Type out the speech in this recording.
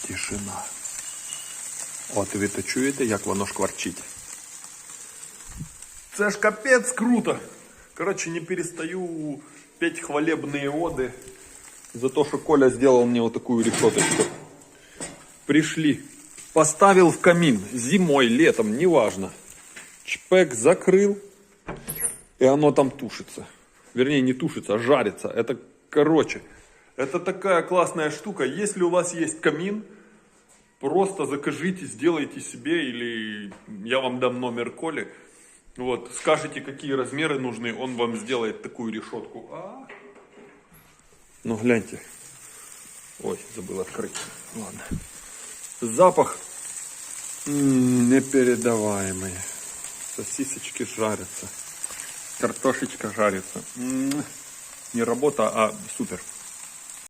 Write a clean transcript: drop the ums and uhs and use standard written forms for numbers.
тишина. От ви то чуєте, як воно шкварчить? Це ж капець круто. Короче, не перестаю петь хвалебные оды за то, что Коля сделал мне вот такую решеточку. Пришли. Поставил в камин. Зимой, летом, неважно. Чпек закрыл. И оно там тушится. Вернее, не тушится, а жарится. Это, короче, это такая классная штука. Если у вас есть камин, просто закажите, сделайте себе. Или я вам дам номер Коли. Вот, скажите, какие размеры нужны, он вам сделает такую решетку. Ну, гляньте. Ой, забыл открыть. Ладно. Запах непередаваемый. Сосисочки жарятся. Картошечка жарится. Не работа, а супер.